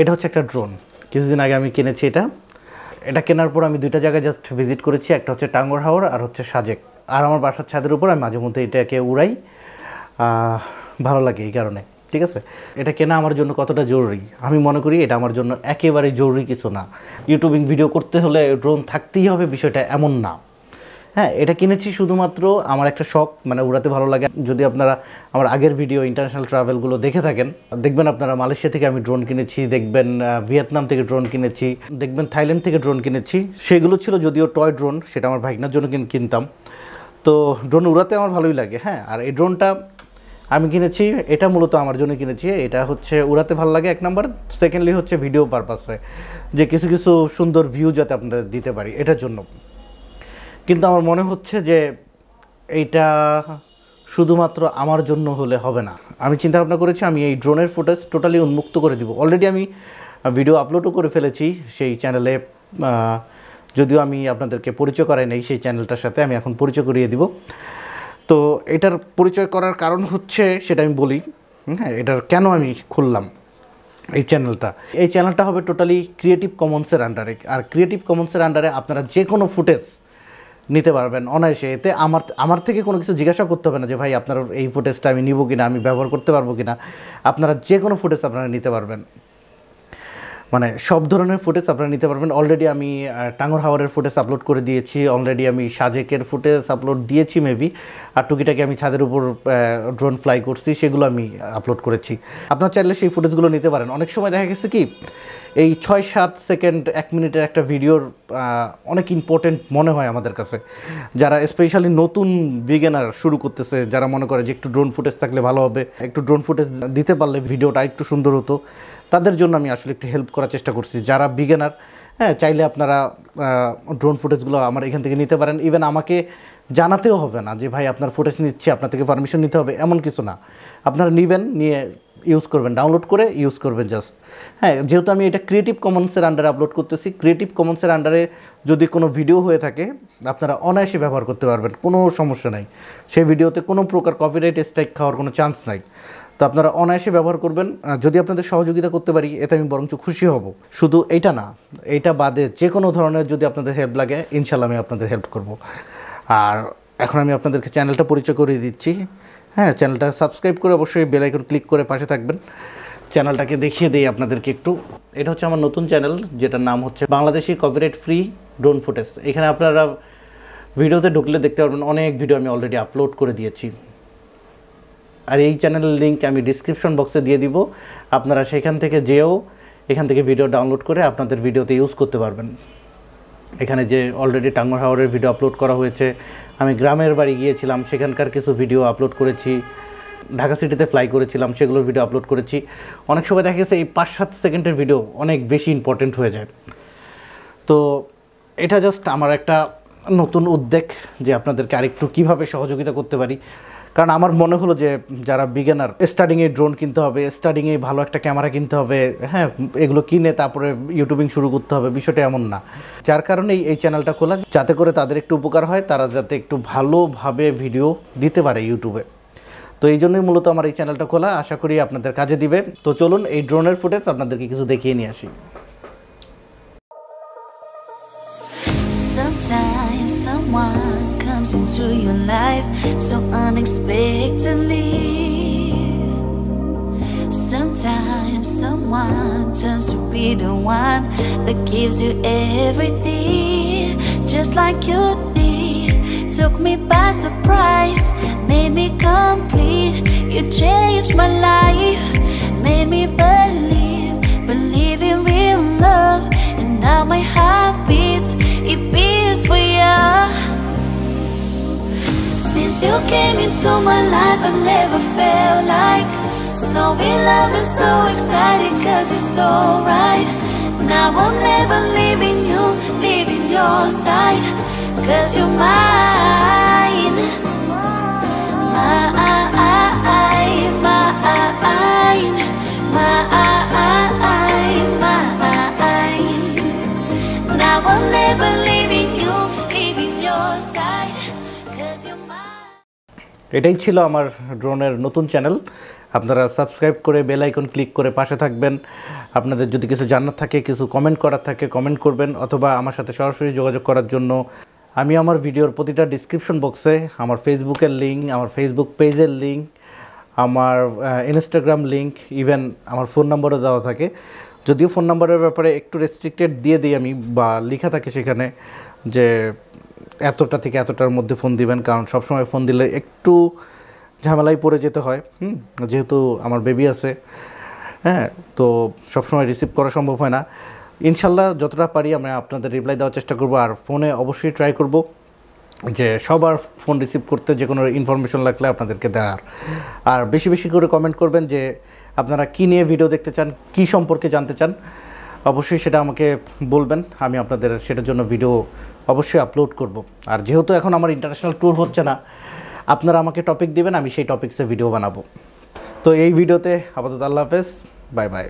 এটা হচ্ছে একটা ড্রোন, কিছুদিন আগে আমি কিনেছি। এটা কেনার পর আমি দুইটা জায়গায় জাস্ট ভিজিট করেছি, একটা হচ্ছে টাঙ্গর হাওর আর হচ্ছে সাজেক। আর আমার বাসার ছাদের উপর আমি মাঝে মধ্যে এটাকে উড়াই, ভালো লাগে এই কারণে। ঠিক আছে, এটা কেনা আমার জন্য কতটা জরুরি আমি মনে করি এটা আমার জন্য একেবারে জরুরি কিছু না। ইউটিউবিং ভিডিও করতে হলে ড্রোন থাকতেই হবে বিষয়টা এমন না। হ্যাঁ, এটা কিনেছি শুধুমাত্র আমার একটা শখ, মানে উড়াতে ভালো লাগে। যদি আপনারা আমার আগের ভিডিও ইন্টারন্যাশনাল ট্রাভেলগুলো দেখে থাকেন, দেখবেন আপনারা মালয়েশিয়া থেকে আমি ড্রোন কিনেছি, দেখবেন ভিয়েতনাম থেকে ড্রোন কিনেছি, দেখবেন থাইল্যান্ড থেকে ড্রোন কিনেছি। সেগুলো ছিল যদিও টয় ড্রোন, সেটা আমার ভাগনার জন্য কিনতাম। তো ড্রোন উড়াতে আমার ভালোই লাগে। হ্যাঁ, আর এই ড্রোনটা আমি কিনেছি, এটা মূলত আমার জন্য কিনেছি। এটা হচ্ছে উড়াতে ভালো লাগে এক নাম্বার, সেকেন্ডলি হচ্ছে ভিডিও পারপাসে, যে কিছু কিছু সুন্দর ভিউ যাতে আপনারা দিতে পারি এটার জন্য। কিন্তু আমার মনে হচ্ছে যে এইটা শুধুমাত্র আমার জন্য হলে হবে না। আমি চিন্তা ভাবনা করেছি আমি এই ড্রোনের ফুটেজ টোটালি উন্মুক্ত করে দিব। অলরেডি আমি ভিডিও আপলোডও করে ফেলেছি সেই চ্যানেলে, যদিও আমি আপনাদেরকে পরিচয় করাই নাই সেই চ্যানেলটার সাথে, আমি এখন পরিচয় করিয়ে দিব। তো এটার পরিচয় করার কারণ হচ্ছে সেটা আমি বলি। হ্যাঁ, এটার কেন আমি খুললাম এই চ্যানেলটা হবে টোটালি ক্রিয়েটিভ কমন্সের আন্ডারে। আর ক্রিয়েটিভ কমন্সের আন্ডারে আপনারা যে কোনো ফুটেজ নিতে পারবেন অনায়াসে। এতে আমার থেকে কোনো কিছু জিজ্ঞাসা করতে হবে না যে ভাই আপনার এই ফুটেজটা আমি নিব কিনা, আমি ব্যবহার করতে পারবো কিনা। আপনারা যে কোনো ফুটেজ আপনারা নিতে পারবেন, মানে সব ধরনের ফুটেজ আপনারা নিতে পারবেন। অলরেডি আমি টাঙ্গর হাওরের ফুটেজ আপলোড করে দিয়েছি, অলরেডি আমি সাজেকের ফুটেজ আপলোড দিয়েছি মেবি, আর টুকিটাকে আমি ছাদের উপর ড্রোন ফ্লাই করছি সেগুলো আমি আপলোড করেছি। আপনারা চাইলে সেই ফুটেজগুলো নিতে পারেন। অনেক সময় দেখা গেছে কি এই 6-7 সেকেন্ড 1 মিনিটের একটা ভিডিওর অনেক ইম্পর্টেন্ট মনে হয় আমাদের কাছে, যারা স্পেশালি নতুন বিগিনার শুরু করতেছে, যারা মনে করে যে একটু ড্রোন ফুটেজ থাকলে ভালো হবে, একটু ড্রোন ফুটেজ দিতে পারলে ভিডিওটা একটু সুন্দর হতো, তাদের জন্য আমি আসলে একটু হেল্প করার চেষ্টা করছি। যারা বিগিনার, হ্যাঁ, চাইলে আপনারা ড্রোন ফুটেজগুলো আমার এখান থেকে নিতে পারেন। ইভেন আমাকে জানাতেও হবে না যে ভাই আপনার ফুটেজ নিচ্ছি, আপনার থেকে পারমিশন নিতে হবে, এমন কিছু না। আপনারা নেবেন, নিয়ে ইউজ করবেন, ডাউনলোড করে ইউজ করবেন জাস্ট। হ্যাঁ, যেহেতু আমি এটা ক্রিয়েটিভ কমন্সের আন্ডারে আপলোড করতেছি, ক্রিয়েটিভ কমন্সের আন্ডারে যদি কোনো ভিডিও হয়ে থাকে আপনারা অনায়াসে ব্যবহার করতে পারবেন, কোনো সমস্যা নাই। সেই ভিডিওতে কোনো প্রকার কপিরাইট স্ট্রাইক খাওয়ার কোনো চান্স নাই। তো আপনারা অনায়াসে ব্যবহার করবেন। যদি আপনাদের সহযোগিতা করতে পারি এতে আমি বরঞ্চ খুশি হব। শুধু এইটা না, এইটা বাদে যে কোনো ধরনের যদি আপনাদের হেল্প লাগে ইনশাল্লাহ আমি আপনাদের হেল্প করব। আর এখন আমি আপনাদেরকে চ্যানেলটা পরিচয় করিয়ে দিচ্ছি। হ্যাঁ, চ্যানেলটা সাবস্ক্রাইব করে অবশ্যই বেল আইকন ক্লিক করে পাশে থাকবেন। চ্যানেলটাকে দেখিয়ে দিই আপনাদেরকে একটু। এটা হচ্ছে আমার নতুন চ্যানেল, যেটার নাম হচ্ছে Bangladeshi copyright free drone footage. এখানে আপনারা ভিডিওতে ঢুকলে দেখতে পারবেন অনেক ভিডিও আমি অলরেডি আপলোড করে দিয়েছি। আর এই চ্যানেলের লিঙ্ক আমি ডিসক্রিপশন বক্সে দিয়ে দিব, আপনারা সেখান থেকে যেও এখান থেকে ভিডিও ডাউনলোড করে আপনাদের ভিডিওতে ইউজ করতে পারবেন। এখানে যে অলরেডি টাঙ্গর হাওরের ভিডিও আপলোড করা হয়েছে, আমি গ্রামের বাড়ি গিয়েছিলাম সেখানকার কিছু ভিডিও আপলোড করেছি, ঢাকা সিটিতে ফ্লাই করেছিলাম সেগুলোর ভিডিও আপলোড করেছি। অনেক সময় দেখা গেছে এই 5-7 সেকেন্ডের ভিডিও অনেক বেশি ইম্পর্টেন্ট হয়ে যায়। তো এটা জাস্ট আমার একটা নতুন উদ্যোগ যে আপনাদেরকে আরেকটু কীভাবে সহযোগিতা করতে পারি। কারণ আমার মনে হলো যে যারা বিগিনার, স্টার্টিংয়ে ড্রোন কিনতে হবে, স্টার্টিংয়ে ভালো একটা ক্যামেরা কিনতে হবে, হ্যাঁ, এগুলো কিনে তারপরে ইউটিউবিং শুরু করতে হবে, বিষয়টা এমন না। যার কারণেই এই চ্যানেলটা খোলা, যাতে করে তাদের একটু উপকার হয়, তারা যাতে একটু ভালোভাবে ভিডিও দিতে পারে ইউটিউবে। তো এই জন্যই মূলত আমার এই চ্যানেলটা খোলা, আশা করি আপনাদের কাজে দিবে। তো চলুন এই ড্রোনের ফুটেজ আপনাদেরকে কিছু দেখিয়ে নিয়ে আসি। Sometimes someone comes into your life so unexpectedly. Sometimes someone turns to be the one that gives you everything, just like you did. Took me by surprise, made me complete. You changed my life, made me believe in real love. And now my heart beats, it beats for you. Since you came into my life, I never felt like so in love and so excited, cause you're so right. Now I'm never leaving you, leaving your side, cause you're mine. Mine, mine, mine. Now I'm never leaving you, leaving your side, cause you're mine. এটাই ছিল আমার ড্রোনের নতুন channel. আপনারা subscribe করে bell icon click করে পাশে থাকবেন। আপনাদের যদি কিছু জানার থাকে, কিছু কমেন্ট করার থাকে কমেন্ট করবেন, অথবা আমার সাথে সরাসরি যোগাযোগ করার জন্য আমি আমার ভিডিওর প্রতিটা ডিসক্রিপশন বক্সে আমার ফেসবুকের লিঙ্ক, আমার ফেসবুক পেজের লিঙ্ক, আমার ইনস্টাগ্রাম লিঙ্ক, ইভেন আমার ফোন নাম্বারও দেওয়া থাকে। যদিও ফোন নাম্বারের ব্যাপারে একটু রেস্ট্রিক্টেড দিয়ে দিই আমি, বা লেখা থাকে সেখানে যে এতটা থেকে এতটার মধ্যে ফোন দিবেন, কারণ সবসময় ফোন দিলে একটু ঝামেলায় পড়ে যেতে হয়। যেহেতু আমার বেবি আছে, হ্যাঁ, তো সবসময় রিসিভ করা সম্ভব হয় না। ইনশাল্লাহ যতটা পারি আমরা আপনাদের রিপ্লাই দেওয়ার চেষ্টা করব, আর ফোনে অবশ্যই ট্রাই করব যে সবার ফোন রিসিভ করতে, যে কোনো ইনফরমেশন লাগলে আপনাদেরকে দেওয়ার। আর বেশি বেশি করে কমেন্ট করবেন যে আপনারা কী নিয়ে ভিডিও দেখতে চান, কী সম্পর্কে জানতে চান, অবশ্যই সেটা আমাকে বলবেন। আমি আপনাদের সেটার জন্য ভিডিও অবশ্যই আপলোড করব। আর যেহেতু এখন আমার ইন্টারন্যাশনাল ট্যুর হচ্ছে না, আপনারা আমাকে টপিক দিবেন, আমি সেই টপিক্সে ভিডিও বানাবো। তো এই ভিডিওতে আপাতত আল্লাহ হাফেজ, বাই বাই।